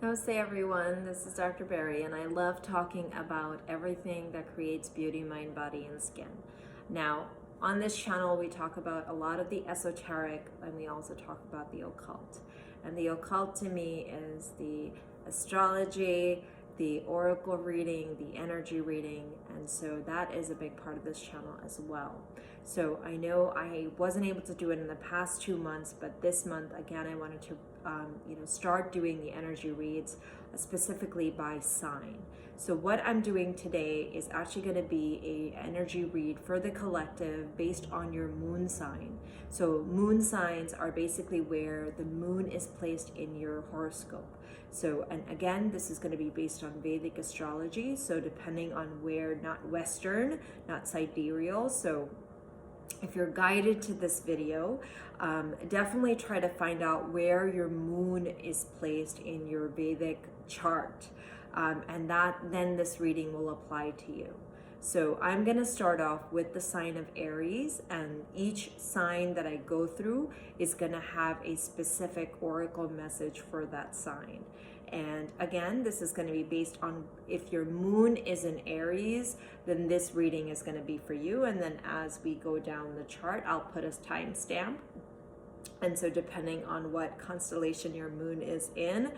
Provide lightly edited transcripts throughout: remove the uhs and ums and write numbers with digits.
Namaste everyone, this is Dr. Barry and I love talking about everything that creates beauty, mind, body, and skin. Now, on this channel we talk about a lot of the esoteric and we also talk about the occult. And the occult to me is the astrology, the oracle reading, the energy reading, and so that is a big part of this channel as well. So I know I wasn't able to do it in the past 2 months, but this month again I wanted to start doing the energy reads specifically by sign. So what I'm doing today is actually going to be a energy read for the collective based on your moon sign. So moon signs are basically where the moon is placed in your horoscope. So, and again, this is going to be based on Vedic astrology. So depending on where, not Western, not sidereal. So if you're guided to this video, definitely try to find out where your moon is placed in your Vedic chart. And then this reading will apply to you. So I'm going to start off with the sign of Aries, and each sign that I go through is going to have a specific oracle message for that sign. And again, this is going to be based on if your moon is in Aries, then this reading is going to be for you. And then as we go down the chart, I'll put a timestamp. And so depending on what constellation your moon is in,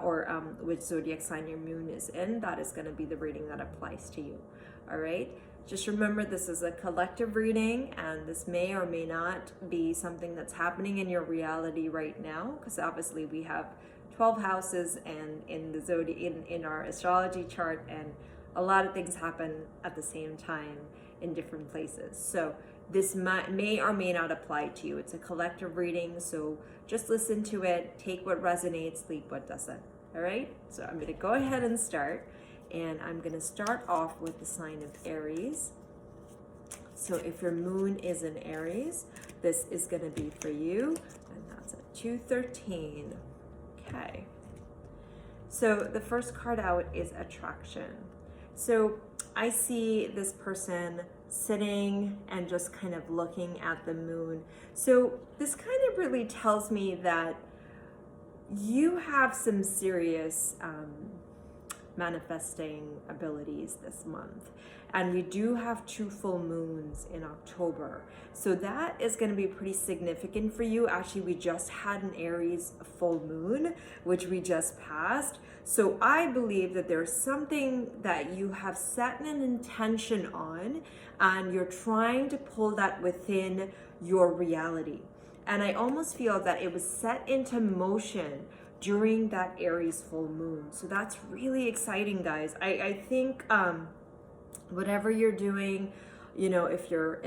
or which zodiac sign your moon is in, that is going to be the reading that applies to you. All right. Just remember, this is a collective reading, and this may or may not be something that's happening in your reality right now, because obviously we have 12 houses and in the zodiac, in our astrology chart, and a lot of things happen at the same time in different places. So this may or may not apply to you. It's a collective reading, so just listen to it, take what resonates, leave what doesn't. All right, so I'm going to go ahead and start, and I'm going to start off with the sign of Aries. So if your moon is in Aries, this is going to be for you, and that's at 213. Okay, so the first card out is attraction. So I see this person sitting and just kind of looking at the moon. So this kind of really tells me that you have some serious manifesting abilities this month. And we do have 2 full moons in October. So that is going to be pretty significant for you. Actually, we just had an Aries full moon, which we just passed. So I believe that there's something that you have set an intention on, and you're trying to pull that within your reality. And I almost feel that it was set into motion during that Aries full moon. So that's really exciting, guys. I think whatever you're doing, if you're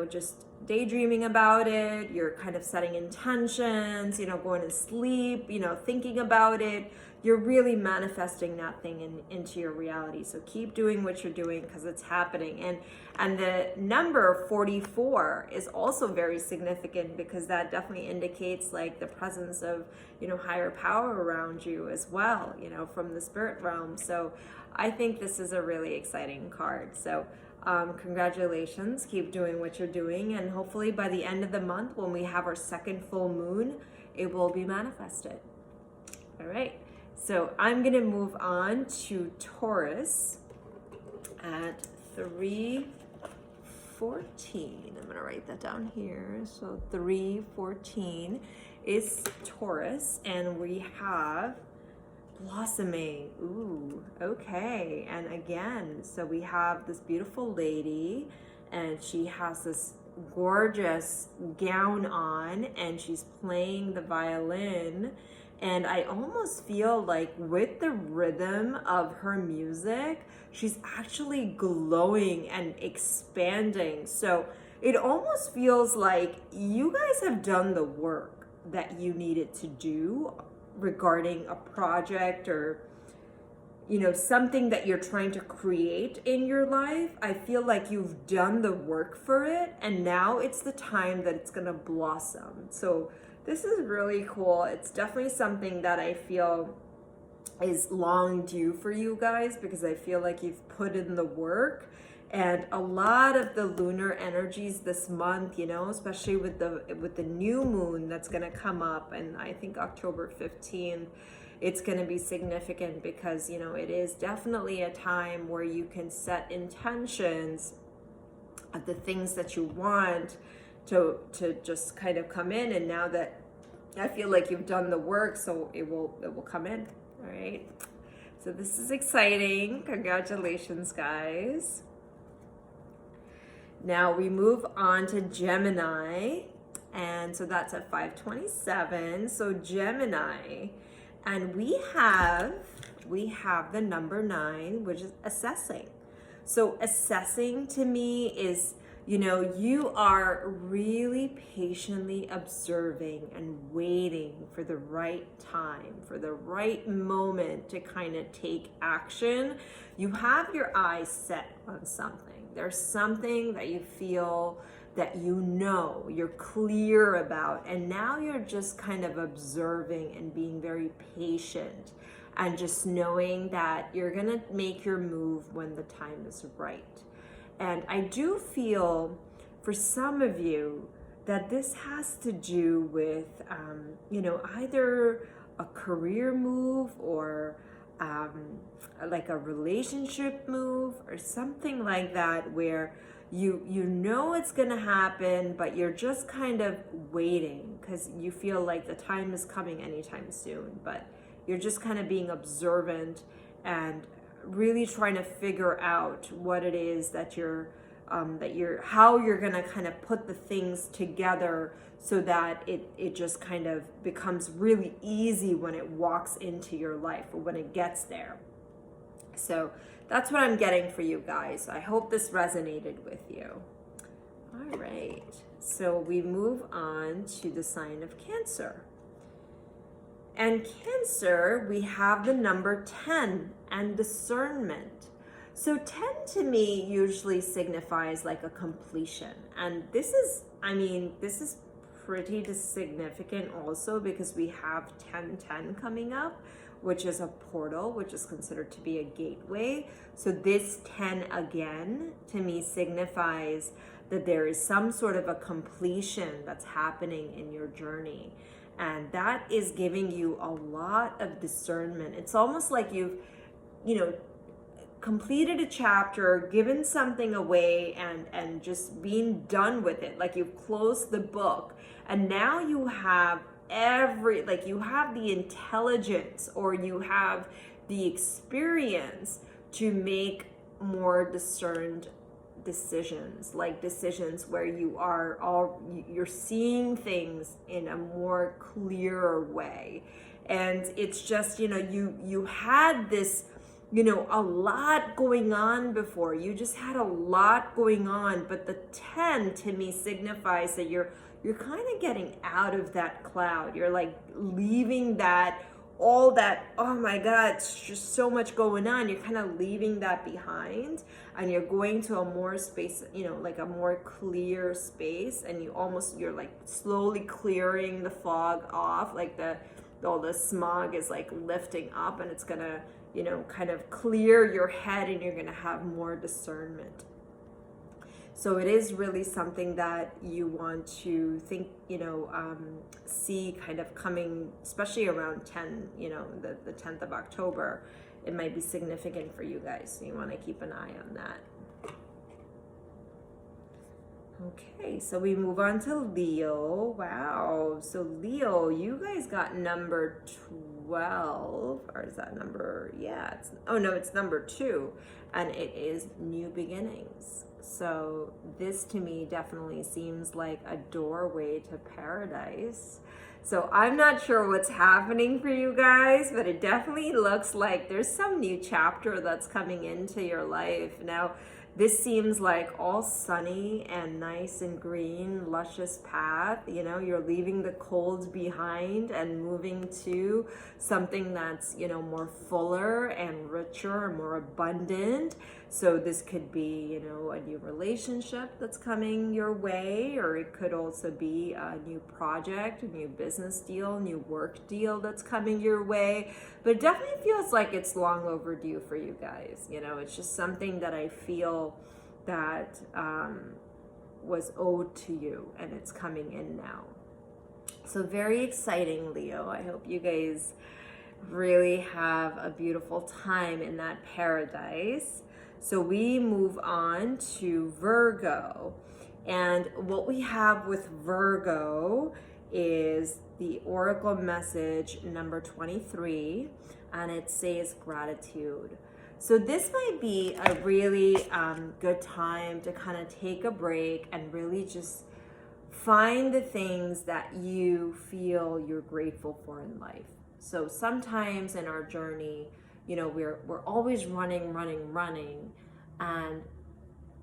just daydreaming about it, you're kind of setting intentions, going to sleep, thinking about it, you're really manifesting that thing into your reality. So keep doing what you're doing, because it's happening. And the number 44 is also very significant, because that definitely indicates like the presence of, higher power around you as well, from the spirit realm. So I think this is a really exciting card. So congratulations, keep doing what you're doing, and hopefully by the end of the month, when we have our second full moon, it will be manifested. All right, so I'm gonna move on to Taurus at 314. I'm gonna write that down here. So 314 is Taurus, and we have blossoming. Ooh, okay. And again, so we have this beautiful lady, and she has this gorgeous gown on, and she's playing the violin. And I almost feel like with the rhythm of her music, she's actually glowing and expanding. So it almost feels like you guys have done the work that you needed to do regarding a project or something that you're trying to create in your life. I feel like you've done the work for it, and now it's the time that it's gonna blossom. So this is really cool. It's definitely something that I feel is long due for you guys, because I feel like you've put in the work. And a lot of the lunar energies this month, especially with the new moon that's going to come up, and I think October 15th, it's going to be significant because, you know, it is definitely a time where you can set intentions of the things that you want to just kind of come in. And now that I feel like you've done the work, so it will come in. All right. So this is exciting. Congratulations, guys. Now we move on to Gemini. And so that's at 527. So Gemini, and we have the number 9, which is assessing. So assessing to me is, you know, you are really patiently observing and waiting for the right time, for the right moment to kind of take action. You have your eyes set on something. There's something that you feel that you know, you're clear about, and now you're just kind of observing and being very patient and just knowing that you're gonna make your move when the time is right. And I do feel for some of you that this has to do with, you know, either a career move or like a relationship move or something like that, where you know it's gonna happen, but you're just kind of waiting because you feel like the time is coming anytime soon, but you're just kind of being observant and really trying to figure out what it is that how you're gonna kind of put the things together so that it just kind of becomes really easy when it walks into your life or when it gets there. So that's what I'm getting for you guys. I hope this resonated with you. All right, so we move on to the sign of Cancer. And Cancer, we have the number 10 and discernment. So 10 to me usually signifies like a completion. And this is pretty significant also because we have 1010 coming up, which is a portal, which is considered to be a gateway. So this 10 again, to me, signifies that there is some sort of a completion that's happening in your journey. And that is giving you a lot of discernment. It's almost like you've, you know, completed a chapter, given something away, and just being done with it. Like you've closed the book, and now you have you have the intelligence or you have the experience to make more discerned decisions, like decisions where you're seeing things in a more clearer way. And it's just, you know, you had this, you know, a lot going on before. You just had a lot going on, but the 10 to me signifies that you're kind of getting out of that cloud. You're like leaving all that, oh my God, it's just so much going on. You're kind of leaving that behind and you're going to a more space, you know, like a more clear space, and you're like slowly clearing the fog off, like all the smog is like lifting up, and it's gonna, you know, kind of clear your head, and you're gonna have more discernment. So it is really something that you want to think, you know, see kind of coming, especially around 10, you know, the 10th of October. It might be significant for you guys. So you want to keep an eye on that. Okay, so we move on to Leo. Wow. So Leo, you guys got number 12. Or is that number? Yeah. It's number 2. And it is new beginnings. So this to me definitely seems like a doorway to paradise. So I'm not sure what's happening for you guys, but it definitely looks like there's some new chapter that's coming into your life. Now, this seems like all sunny and nice and green, luscious path. You know, you're leaving the cold behind and moving to something that's, you know, more fuller and richer and more abundant. So this could be, you know, a new relationship that's coming your way, or it could also be a new project, a new business deal, new work deal that's coming your way. But it definitely feels like it's long overdue for you guys. You know, it's just something that I feel that was owed to you, and it's coming in now. So very exciting, Leo. I hope you guys really have a beautiful time in that paradise. So we move on to Virgo. And what we have with Virgo is the oracle message number 23, and it says gratitude. So this might be a really good time to kind of take a break and really just find the things that you feel you're grateful for in life. So sometimes in our journey, you know, we're always running, and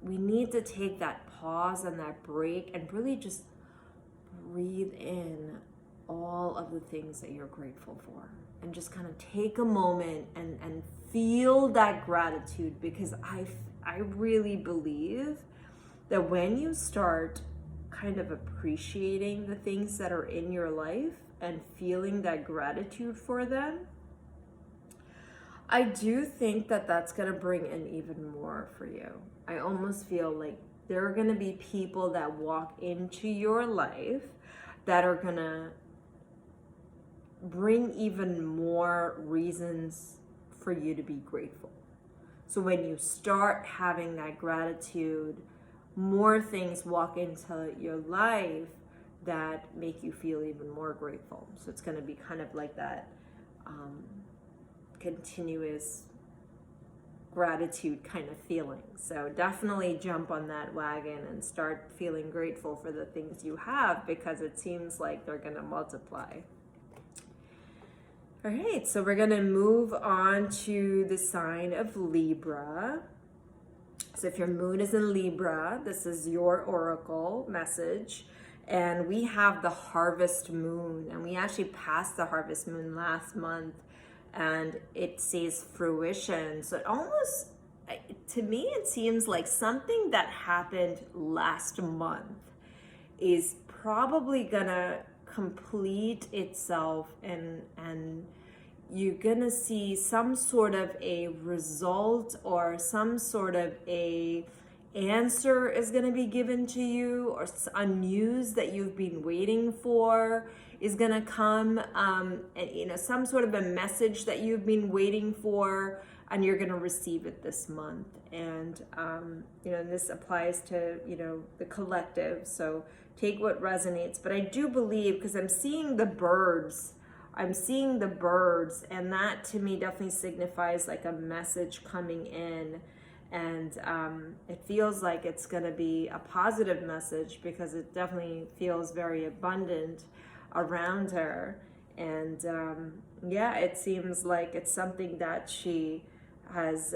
we need to take that pause and that break and really just breathe in all of the things that you're grateful for, and just kind of take a moment and feel that gratitude, because I really believe that when you start kind of appreciating the things that are in your life and feeling that gratitude for them, I do think that that's going to bring in even more for you. I almost feel like there are going to be people that walk into your life that are going to bring even more reasons for you to be grateful. So when you start having that gratitude, more things walk into your life that make you feel even more grateful. So it's going to be kind of like that continuous gratitude kind of feeling. So definitely jump on that wagon and start feeling grateful for the things you have, because it seems like they're going to multiply. All right, so we're going to move on to the sign of Libra. So if your moon is in Libra, this is your oracle message. And we have the harvest moon, and we actually passed the harvest moon last month, and it says fruition. So it almost, to me, it seems like something that happened last month is probably gonna complete itself, and you're gonna see some sort of a result, or some sort of a answer is going to be given to you, or a news that you've been waiting for is going to come, and you know, some sort of a message that you've been waiting for, and you're going to receive it this month. And you know, this applies to, you know, the collective, so take what resonates. But I do believe, because I'm seeing the birds, and that to me definitely signifies like a message coming in. And it feels like it's going to be a positive message, because it definitely feels very abundant around her. And yeah, it seems like it's something that she has,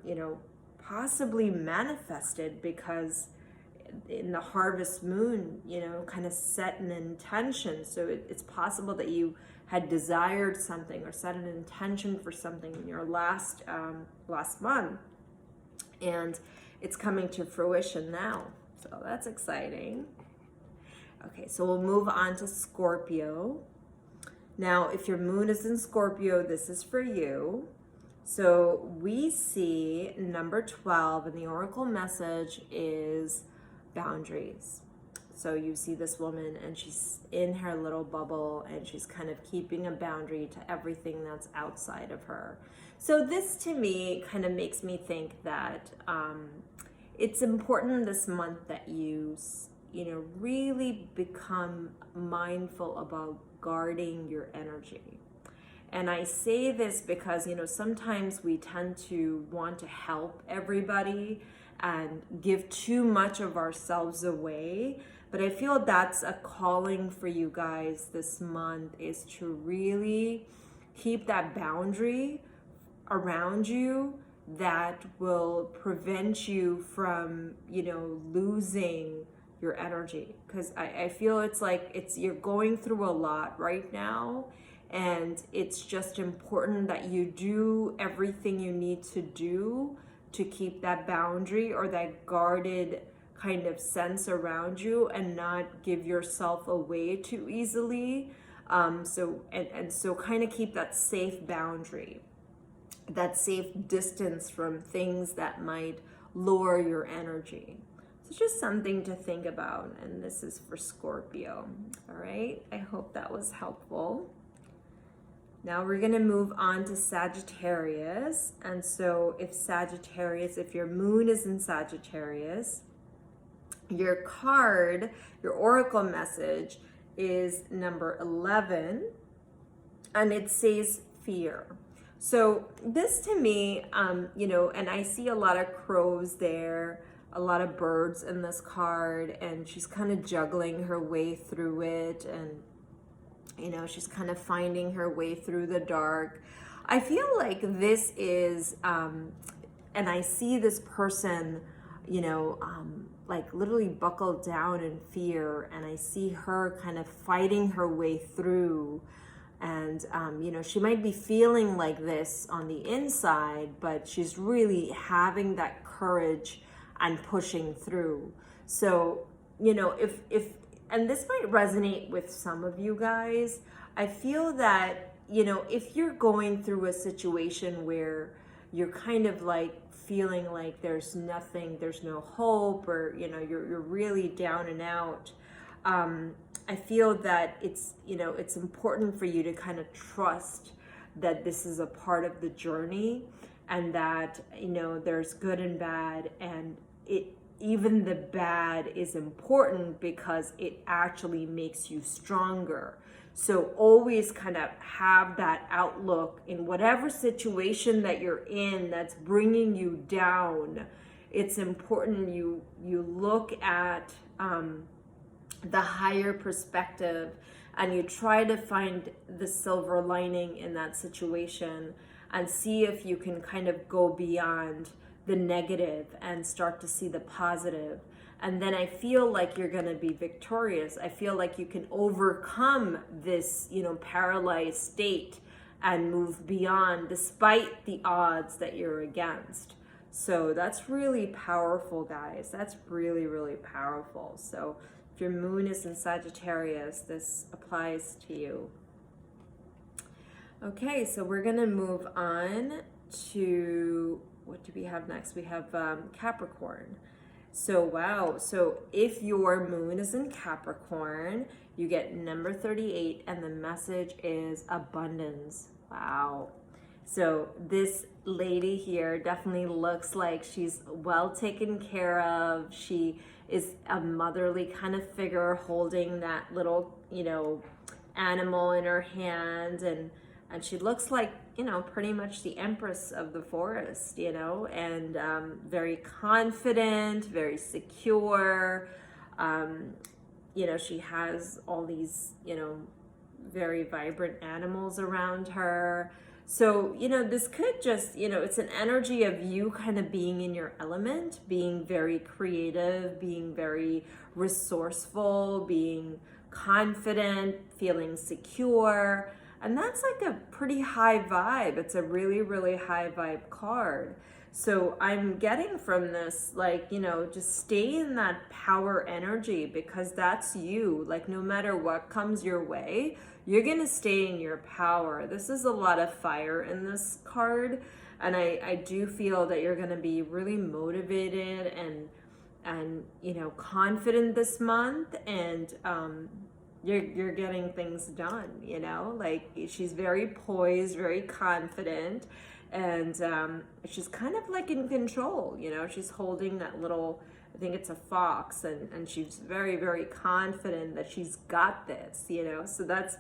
you know, possibly manifested, because in the harvest moon, you know, kind of set an intention. So it's possible that you had desired something or set an intention for something in your last month, and it's coming to fruition now. So that's exciting. Okay, so we'll move on to Scorpio. Now, if your moon is in Scorpio, this is for you. So we see number 12, and the oracle message is boundaries. So you see this woman, and she's in her little bubble, and she's kind of keeping a boundary to everything that's outside of her. So this to me kind of makes me think that it's important this month that you know, really become mindful about guarding your energy. And I say this because, you know, sometimes we tend to want to help everybody and give too much of ourselves away. But I feel that's a calling for you guys this month, is to really keep that boundary around you that will prevent you from, you know, losing your energy. Because I feel it's like you're going through a lot right now, and it's just important that you do everything you need to do to keep that boundary or that guarded kind of sense around you, and not give yourself away too easily. So kind of keep that safe boundary, that safe distance from things that might lower your energy. So just something to think about, and this is for Scorpio. All right, I hope that was helpful. Now we're going to move on to Sagittarius. And so if Sagittarius, if your moon is in Sagittarius, your card, your oracle message is number 11, and it says fear. So this to me, you know, and I see a lot of crows there, a lot of birds in this card, and she's kind of juggling her way through it, and you know, she's kind of finding her way through the dark. I feel like this is, and I see this person, you know, like literally buckled down in fear, and I see her kind of fighting her way through. And, you know, she might be feeling like this on the inside, but she's really having that courage and pushing through. So, you know, if and this might resonate with some of you guys, I feel that, you know, if you're going through a situation where you're kind of like feeling like there's nothing, there's no hope, or, you know, you're really down and out, I feel that it's, you know, it's important for you to kind of trust that this is a part of the journey, and that, you know, there's good and bad, and even the bad is important because it actually makes you stronger. So always kind of have that outlook in whatever situation that you're in that's bringing you down. It's important you look at the higher perspective, and you try to find the silver lining in that situation, and see if you can kind of go beyond the negative and start to see the positive. And then I feel like you're going to be victorious. I feel like you can overcome this, you know, paralyzed state and move beyond despite the odds that you're against. So that's really powerful, guys. That's really, really powerful. So if your moon is in Sagittarius, this applies to you. Okay, so we're going to move on to, what do we have next? We have Capricorn. So wow, so if your moon is in Capricorn, you get number 38, and the message is abundance. Wow. So this lady here definitely looks like she's well taken care of. She is a motherly kind of figure holding that little, you know, animal in her hand, and she looks like, you know, pretty much the empress of the forest, you know, and very confident, very secure. You know, she has all these, you know, very vibrant animals around her. So, you know, this could just, you know, it's an energy of you kind of being in your element, being very creative, being very resourceful, being confident, feeling secure. And that's like a pretty high vibe. It's a really, really high vibe card. So I'm getting from this, like, you know, just stay in that power energy, because that's you. Like, no matter what comes your way, you're going to stay in your power. This is a lot of fire in this card. And I do feel that you're going to be really motivated and, you know, confident this month. And, you're getting things done, you know, like she's very poised, very confident, and she's kind of like in control, you know, she's holding that little, I think it's a fox, and she's very, very confident that she's got this, you know, so that's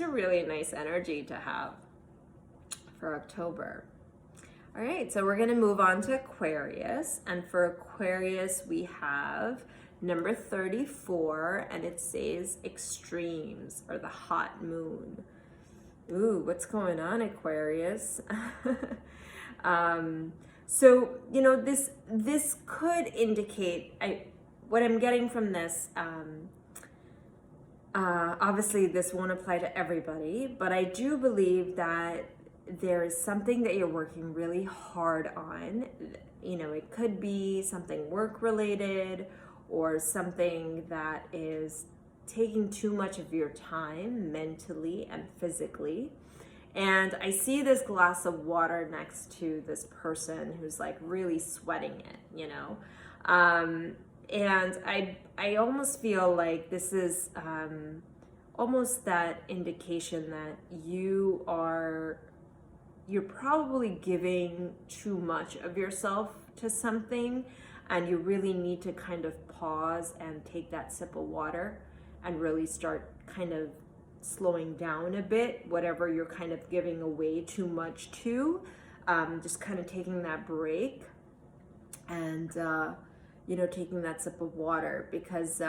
a really nice energy to have for October. All right, so we're going to move on to Aquarius, and for Aquarius we have number 34, and it says extremes, or the hot moon. Ooh, what's going on, Aquarius? So, you know, this could indicate, what I'm getting from this, obviously this won't apply to everybody, but I do believe that there is something that you're working really hard on. You know, it could be something work related, or something that is taking too much of your time mentally and physically. And I see this glass of water next to this person who's like really sweating it, you know. And I almost feel like this is almost that indication that you're probably giving too much of yourself to something, and you really need to kind of pause and take that sip of water and really start kind of slowing down a bit, whatever you're kind of giving away too much to, just kind of taking that break and, taking that sip of water, because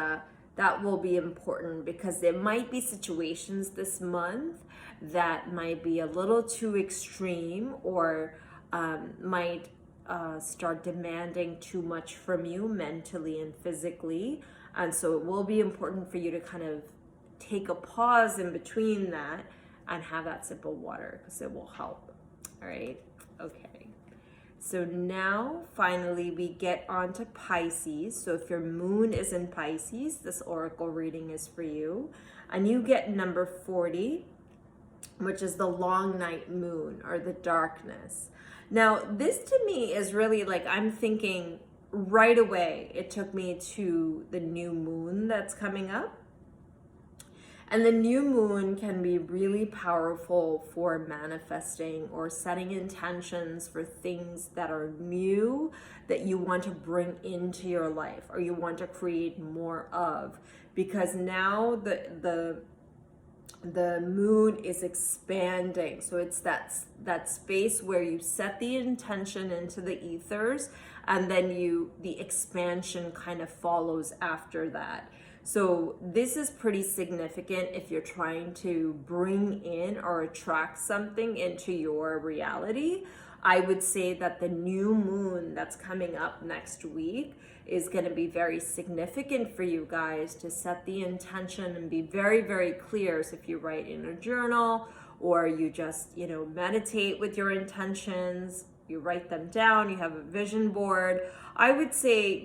that will be important, because there might be situations this month that might be a little too extreme, or might start demanding too much from you mentally and physically. And so it will be important for you to kind of take a pause in between that and have that sip of water, because it will help. All right. Okay. So now finally we get on to Pisces. So if your moon is in Pisces, this oracle reading is for you. And you get number 40, which is the long night moon, or the darkness. Now, this to me is really like, I'm thinking right away, it took me to the new moon that's coming up. And the new moon can be really powerful for manifesting or setting intentions for things that are new, that you want to bring into your life, or you want to create more of. Because now the moon is expanding. So it's that space where you set the intention into the ethers, and then the expansion kind of follows after that. So this is pretty significant if you're trying to bring in or attract something into your reality. I would say that the new moon that's coming up next week is going to be very significant for you guys to set the intention and be very, very clear. So if you write in a journal, or you just, meditate with your intentions, you write them down, you have a vision board, I would say,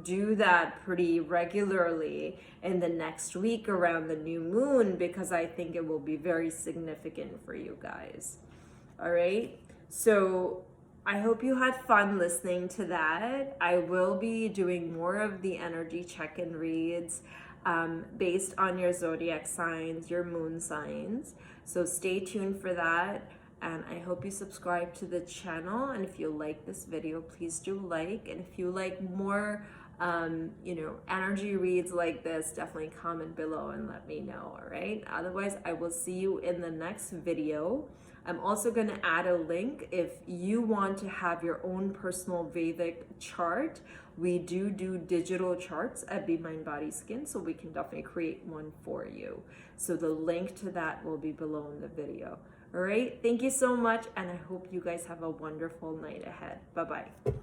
do that pretty regularly in the next week around the new moon, because I think it will be very significant for you guys. All right. So I hope you had fun listening to that. I will be doing more of the energy check-in reads based on your zodiac signs, your moon signs. So stay tuned for that. And I hope you subscribe to the channel. And if you like this video, please do like. And if you like more, energy reads like this, definitely comment below and let me know, all right? Otherwise, I will see you in the next video. I'm also going to add a link if you want to have your own personal Vedic chart. We do digital charts at Be Mind Body Skin, so we can definitely create one for you. So the link to that will be below in the video. All right, thank you so much, and I hope you guys have a wonderful night ahead. Bye-bye.